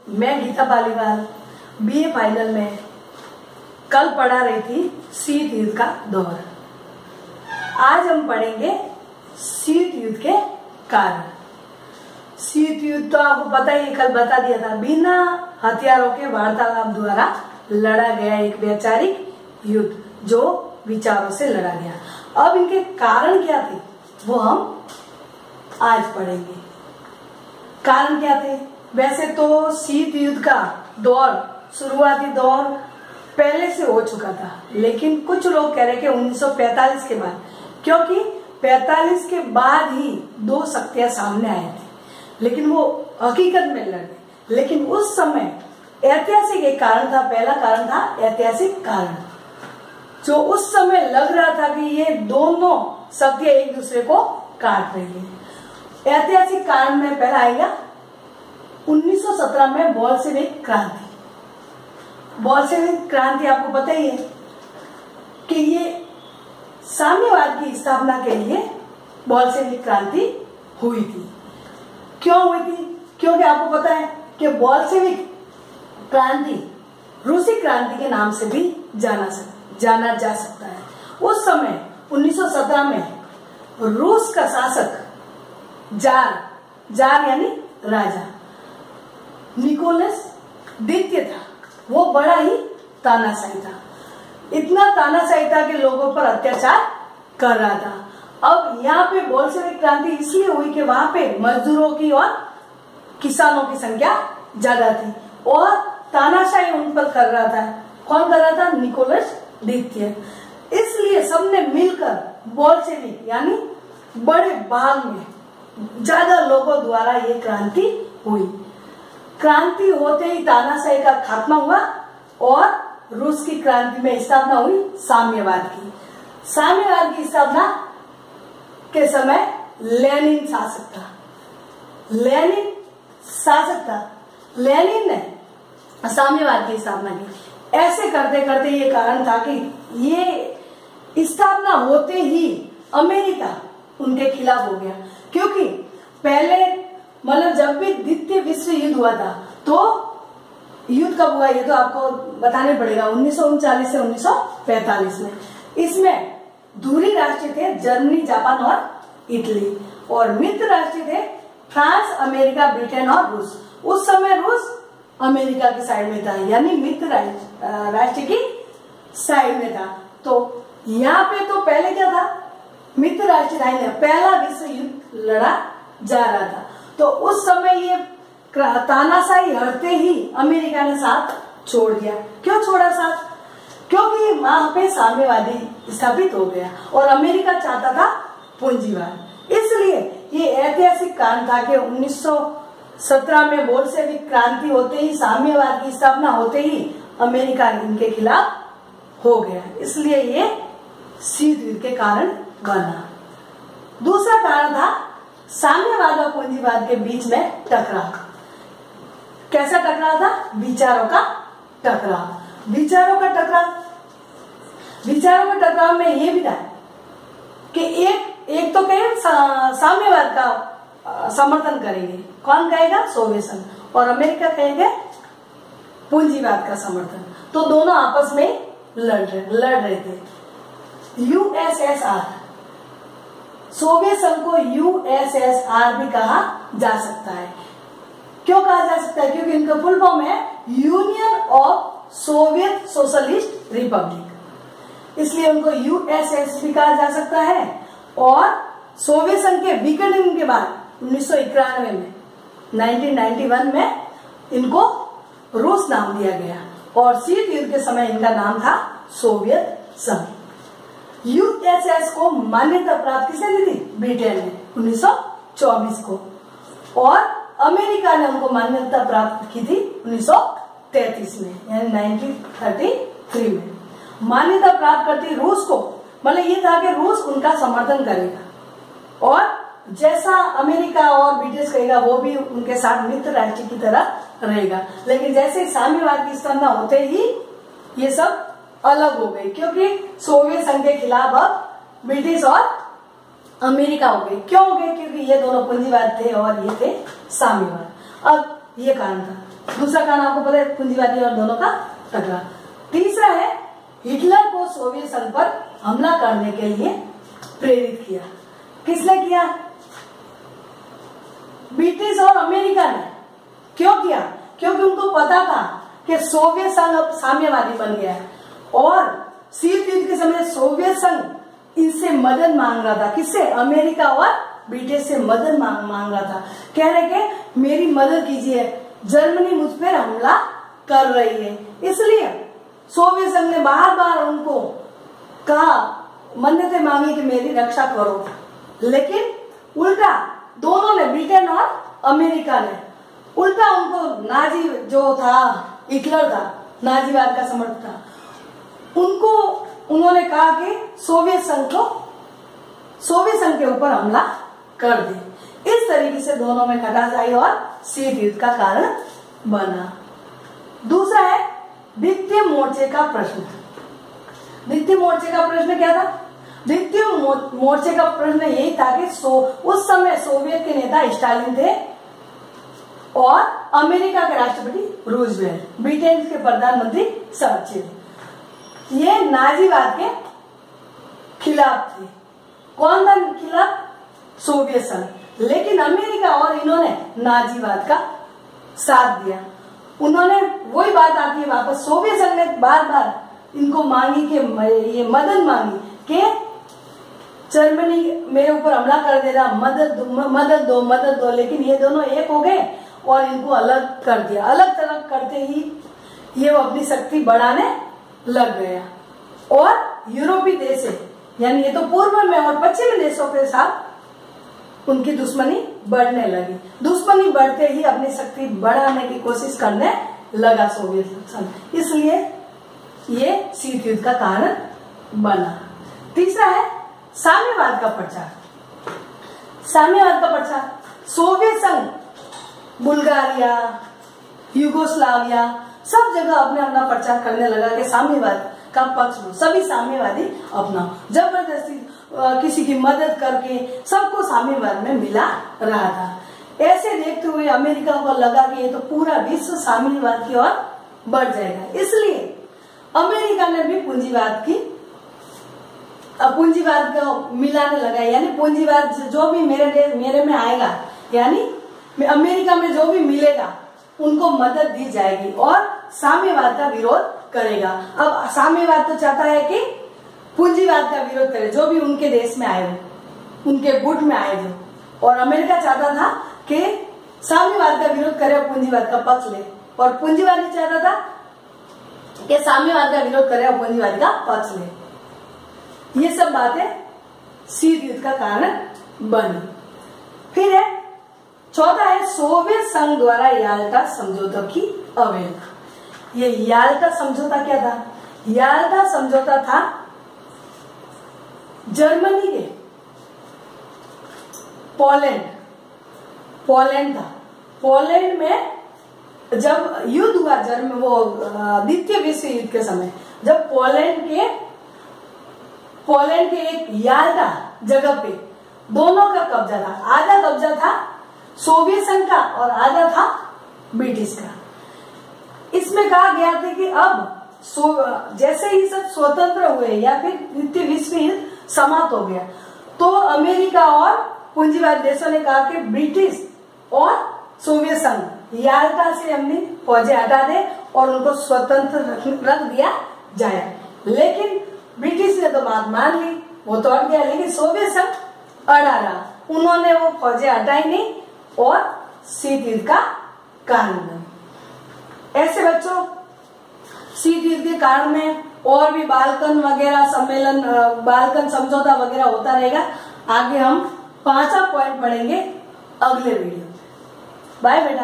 मैं Gita Paliwal BA final में कल पढ़ा रही थी शीत युद्ध का दौर। आज हम पढ़ेंगे शीत युद्ध के कारण। शीत युद्ध तो आपको पता ही, कल बता दिया था, बिना हथियारों के वार्तालाप द्वारा लड़ा गया एक वैचारिक युद्ध जो विचारों से लड़ा गया। अब इनके कारण क्या थे वो हम आज पढ़ेंगे। कारण क्या थे? वैसे तो शीत युद्ध का दौर, शुरुआती दौर पहले से हो चुका था, लेकिन कुछ लोग कह रहे कि 1945 के बाद, क्योंकि 45 के बाद ही दो शक्तियां सामने आए थे, लेकिन वो हकीकत में लड़े। लेकिन उस समय ऐतिहासिक एक कारण था, पहला कारण था ऐतिहासिक कारण, जो उस समय लग रहा था कि ये दोनों शक्तियां एक दूसरे को काट रही है। ऐतिहासिक कारण में पहला आएगा 1917 में बोल्शेविक क्रांति। बोल्शेविक क्रांति आपको पता ही है कि ये साम्यवाद की स्थापना के लिए बोल्शेविक क्रांति हुई थी। क्यों हुई थी? क्योंकि आपको पता है कि बोल्शेविक क्रांति रूसी क्रांति के नाम से भी जाना जा सकता है। उस समय 1917 में रूस का शासक जार यानी राजा निकोलस द्वितीय था। वो बड़ा ही तानाशाही था, इतना तानाशाही था कि लोगों पर अत्याचार कर रहा था। अब यहाँ पे बोल्शेविक क्रांति इसलिए हुई कि वहां पे मजदूरों की और किसानों की संख्या ज्यादा थी और तानाशाही उन पर कर रहा था। कौन कर रहा था? निकोलस द्वितीय। इसलिए सबने मिलकर बोल्शेविक यानी बड़े भाग में ज्यादा लोगों द्वारा ये क्रांति हुई। क्रांति होते ही तानाशाही का खात्मा हुआ और रूस की क्रांति में स्थापना हुई साम्यवाद की। साम्यवाद की स्थापना के समय लेनिन शासक था। लेनिन ने साम्यवाद की स्थापना की। ऐसे करते करते ये कारण था कि ये स्थापना होते ही अमेरिका उनके खिलाफ हो गया, क्योंकि पहले मतलब जब भी द्वितीय विश्व युद्ध हुआ था तो युद्ध कब हुआ ये तो आपको बताने पड़ेगा, 1939 से 1945 में। इसमें दूरी राष्ट्र थे जर्मनी, जापान और इटली, और मित्र राष्ट्र थे फ्रांस, अमेरिका, ब्रिटेन और रूस। उस समय रूस अमेरिका की साइड में था, यानी मित्र राष्ट्र की साइड में था। तो यहाँ पे तो पहले क्या था? मित्र राष्ट्र पहला विश्व युद्ध लड़ा जा रहा था। तो उस समय ये तानाशाही हटते ही अमेरिका ने साथ छोड़ दिया। क्यों छोड़ा साथ? क्योंकि वहां पे साम्यवादी स्थापित हो गया और अमेरिका चाहता था पूंजीवाद। इसलिए ये ऐतिहासिक कारण था कि 1917 में बोल्शेविक क्रांति होते ही, साम्यवाद की स्थापना होते ही अमेरिका इनके खिलाफ हो गया। इसलिए ये शीत युद्ध के कारण बना। दूसरा कारण था साम्यवाद और पूंजीवाद के बीच में टकराव। कैसा टकराव था? विचारों का टकराव। विचारों का टकराव में ये भी था कि एक तो कहे साम्यवाद का समर्थन करेंगे, कौन कहेगा? सोवियत संघ, और अमेरिका कहेंगे पूंजीवाद का समर्थन। तो दोनों आपस में लड़ रहे थे। यूएसएसआर, सोवियत संघ को यूएसएसआर भी कहा जा सकता है। क्यों कहा जा सकता है? क्योंकि इनका फुल फॉर्म है union of Soviet socialist Republic, इसलिए उनको यूएसएस भी कहा जा सकता है। और सोवियत संघ के विघटन के बाद 1991 में 1991 में इनको रूस नाम दिया गया और शीत युद्ध के समय इनका नाम था सोवियत संघ। यूएसएस को मान्यता प्राप्त किसने दी थी? ब्रिटेन ने 1924 को, और अमेरिका ने उनको मान्यता प्राप्त की थी 1933 में, यानी 1933 में। मान्यता प्राप्त करती रूस को, मतलब ये था कि रूस उनका समर्थन करेगा और जैसा अमेरिका और ब्रिटिश कहेगा वो भी उनके साथ मित्र राष्ट्र की तरह रहेगा। लेकिन जैसे साम्यवाद की स्थापना होते ही ये सब अलग हो गई, क्योंकि सोवियत संघ के खिलाफ अब ब्रिटिश और अमेरिका हो गई। क्यों हो गए? क्योंकि ये दोनों पूंजीवाद थे और ये थे साम्यवाद। अब ये कारण था। दूसरा कारण आपको पता है, पूंजीवादी और दोनों का टकराव। तीसरा है हिटलर को सोवियत संघ पर हमला करने के लिए प्रेरित किया। किसने किया? ब्रिटिश और अमेरिका ने। क्यों किया? क्योंकि उनको पता था कि सोवियत संघ अब साम्यवादी बन गया है और शीत युद्ध के समय सोवियत संघ इनसे मदद मांग रहा था। किससे? अमेरिका और ब्रिटिश से मदद मांग रहा था। कह रहे कि मेरी मदद कीजिए, जर्मनी मुझ पर हमला कर रही है। इसलिए सोवियत संघ ने बार बार उनको कहा, मन्नतें मांगी कि मेरी रक्षा करो, लेकिन उल्टा दोनों ने, ब्रिटेन और अमेरिका ने उल्टा उनको, नाजी जो था, हिटलर था, नाजीवाद का समर्थक था, उनको उन्होंने कहा कि सोवियत संघ के ऊपर हमला कर दे। इस तरीके से दोनों में खटास आई और शीत युद्ध का कारण बना। दूसरा है द्वितीय मोर्चे का प्रश्न। द्वितीय मोर्चे का प्रश्न क्या था? द्वितीय मोर्चे का प्रश्न यही था कि उस समय सोवियत के नेता स्टालिन थे और अमेरिका के राष्ट्रपति रूजवेल्ट, ब्रिटेन के प्रधानमंत्री चर्चिल, ये नाजीवाद के खिलाफ थे। कौन था खिलाफ? सोवियत संघ। लेकिन अमेरिका और इन्होंने नाजीवाद का साथ दिया। उन्होंने, वही बात आती है वापस, सोवियत संघ ने बार बार इनको मांगी कि ये मदद मांगी कि जर्मनी मेरे ऊपर हमला कर दे रहा, मदद दो, लेकिन ये दोनों एक हो गए और इनको अलग कर दिया। अलग थलग करते ही ये वो अपनी शक्ति बढ़ाने लग गया और यूरोपीय देश है, यानी ये तो पूर्व में और पश्चिमी देशों के साथ उनकी दुश्मनी बढ़ने लगी। दुश्मनी बढ़ते ही अपनी शक्ति बढ़ाने की कोशिश करने लगा सोवियत संघ, इसलिए ये शीत युद्ध का कारण बना। तीसरा है साम्यवाद का प्रचार। साम्यवाद का प्रचार, सोवियत संघ बुल्गारिया, युगोस्लाविया सब जगह अपना प्रचार करने लगा कि साम्यवाद का पक्ष लो, सभी साम्यवादी अपना, जबरदस्ती किसी की मदद करके सबको साम्यवाद में मिला रहा था। ऐसे देखते हुए अमेरिका को लगा कि ये तो पूरा विश्व साम्यवाद की ओर बढ़ जाएगा, इसलिए अमेरिका ने भी पूंजीवाद को मिलाने लगा। यानी पूंजीवाद जो भी मेरे में आएगा, यानी अमेरिका में जो भी मिलेगा उनको मदद दी जाएगी और साम्यवाद का विरोध करेगा। अब साम्यवाद तो चाहता है कि पूंजीवाद का विरोध करे, जो भी उनके देश में आए, उनके गुट में आए जो, और अमेरिका चाहता था कि साम्यवाद का विरोध करे और पूंजीवाद का पक्ष ले, और पूंजीवादी चाहता था कि साम्यवाद का विरोध करे और पूंजीवाद का पक्ष ले। ये सब बातें शीत युद्ध का कारण बनी। फिर है चौथा है सोवियत संघ द्वारा याल्टा समझौता की अवहेलना। ये याल्टा समझौता क्या था? याल्टा समझौता था जर्मनी के पोलैंड था। पोलैंड में जब युद्ध हुआ, द्वितीय विश्व युद्ध के समय, जब पोलैंड के एक याल्टा जगह पे दोनों का कब्जा था। आधा कब्जा था सोवियत संघ का और आधा था ब्रिटिश का। इसमें कहा गया था कि अब जैसे ही सब स्वतंत्र हुए या फिर द्वितीय विश्व युद्ध समाप्त हो गया, तो अमेरिका और पूंजीवादी देशों ने कहा कि ब्रिटिश और सोवियत संघ याल्टा से अपनी फौजें हटा दे और उनको स्वतंत्र रख दिया जाए। लेकिन ब्रिटिश ने तो बात मान ली, वो तो हट गया, लेकिन सोवियत संघ अड़ा रहा। उन्होंने वो फौजें हटाई नहीं और शीत युद्ध का कारण बना। ऐसे बच्चों, शीत युद्ध के कारण में और भी बाल्कन वगैरह सम्मेलन, बाल्कन समझौता वगैरह होता रहेगा। आगे हम 5वां पॉइंट पढ़ेंगे अगले वीडियो में। बाय बेटा।